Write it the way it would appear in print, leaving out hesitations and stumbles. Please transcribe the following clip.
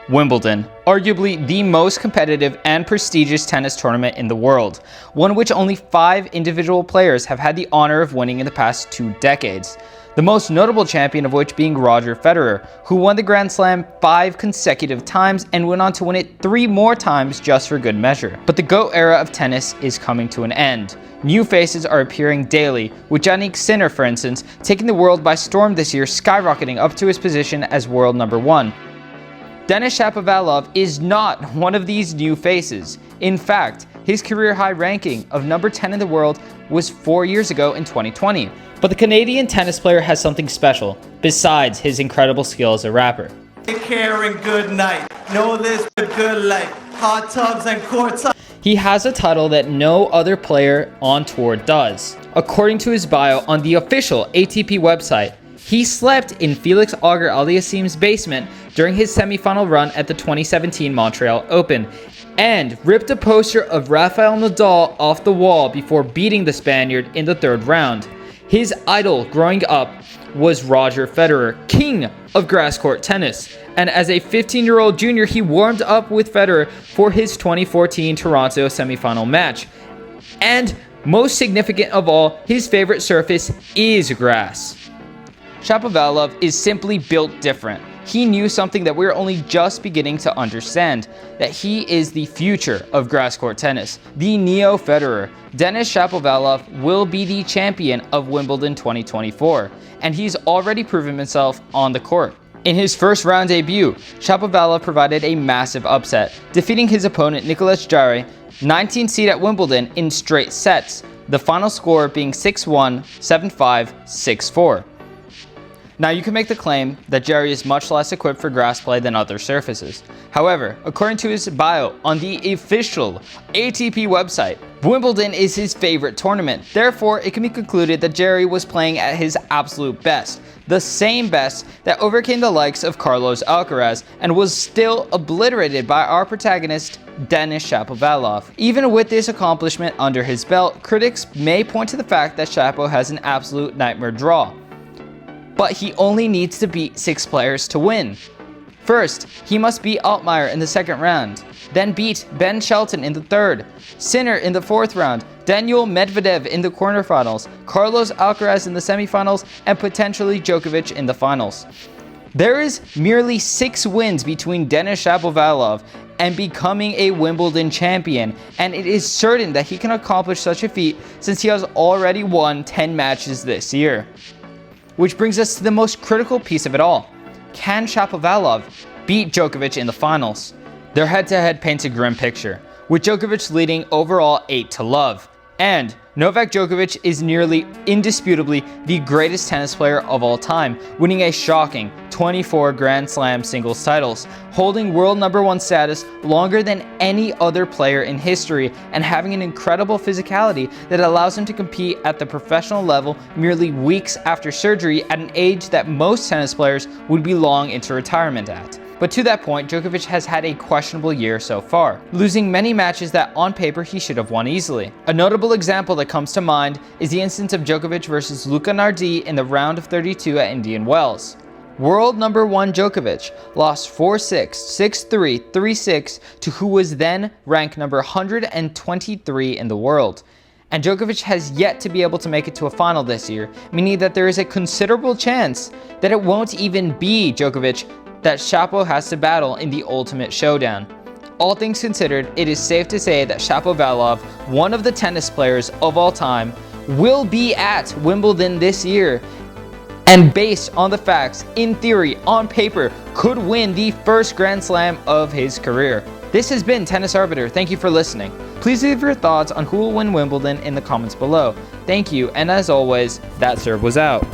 Wimbledon, arguably the most competitive and prestigious tennis tournament in the world, one which only 5 individual players have had the honor of winning in the past 2 decades. The most notable champion of which being Roger Federer, who won the Grand Slam 5 consecutive times and went on to win it 3 more times just for good measure. But the GOAT era of tennis is coming to an end. New faces are appearing daily, with Jannik Sinner, for instance, taking the world by storm this year, skyrocketing up to his position as world number 1. Denis Shapovalov is not one of these new faces. In fact, his career-high ranking of number 10 in the world was 4 years ago in 2020. But the Canadian tennis player has something special, besides his incredible skill as a rapper. Take care and good night. Know this for good life. Hot tubs and courts. He has a title that no other player on tour does. According to his bio on the official ATP website, he slept in Felix Auger-Aliassime's basement during his semifinal run at the 2017 Montreal Open, and ripped a poster of Rafael Nadal off the wall before beating the Spaniard in the 3rd round. His idol growing up was Roger Federer, king of grass court tennis, and as a 15-year-old junior, he warmed up with Federer for his 2014 Toronto semifinal match. And most significant of all, his favorite surface is grass. Shapovalov is simply built different. He knew something that we're only just beginning to understand, that he is the future of grass court tennis, the neo-Federer. Denis Shapovalov will be the champion of Wimbledon 2024, and he's already proven himself on the court. In his first round debut, Shapovalov provided a massive upset, defeating his opponent Nicolas Jarry, 19th seed at Wimbledon, in straight sets, the final score being 6-1, 7-5, 6-4. Now, you can make the claim that Jarry is much less equipped for grass play than other surfaces. However, according to his bio on the official ATP website, Wimbledon is his favorite tournament. Therefore, it can be concluded that Jarry was playing at his absolute best, the same best that overcame the likes of Carlos Alcaraz and was still obliterated by our protagonist, Denis Shapovalov. Even with this accomplishment under his belt, critics may point to the fact that Shapo has an absolute nightmare draw. But he only needs to beat 6 players to win. First, he must beat Altmaier in the 2nd round, then beat Ben Shelton in the 3rd, Sinner in the 4th round, Daniil Medvedev in the quarterfinals, Carlos Alcaraz in the semifinals, and potentially Djokovic in the finals. There is merely 6 wins between Denis Shapovalov and becoming a Wimbledon champion, and it is certain that he can accomplish such a feat since he has already won 10 matches this year. Which brings us to the most critical piece of it all. Can Shapovalov beat Djokovic in the finals? Their head-to-head paints a grim picture, with Djokovic leading overall 8-0. And Novak Djokovic is nearly indisputably the greatest tennis player of all time, winning a shocking 24 Grand Slam singles titles, holding world number 1 status longer than any other player in history, and having an incredible physicality that allows him to compete at the professional level merely weeks after surgery at an age that most tennis players would be long into retirement at. But to that point, Djokovic has had a questionable year so far, losing many matches that on paper he should have won easily. A notable example that comes to mind is the instance of Djokovic versus Luka Nardi in the round of 32 at Indian Wells. World number 1 Djokovic lost 4-6, 6-3, 3-6 to who was then ranked number 123 in the world. And Djokovic has yet to be able to make it to a final this year, meaning that there is a considerable chance that it won't even be Djokovic that Shapo has to battle in the ultimate showdown. All things considered, it is safe to say that Shapovalov, one of the tennis players of all time, will be at Wimbledon this year, and based on the facts, in theory, on paper, could win the first Grand Slam of his career. This has been Tennis Arbiter. Thank you for listening. Please leave your thoughts on who will win Wimbledon in the comments below. Thank you, and as always, that serve was out.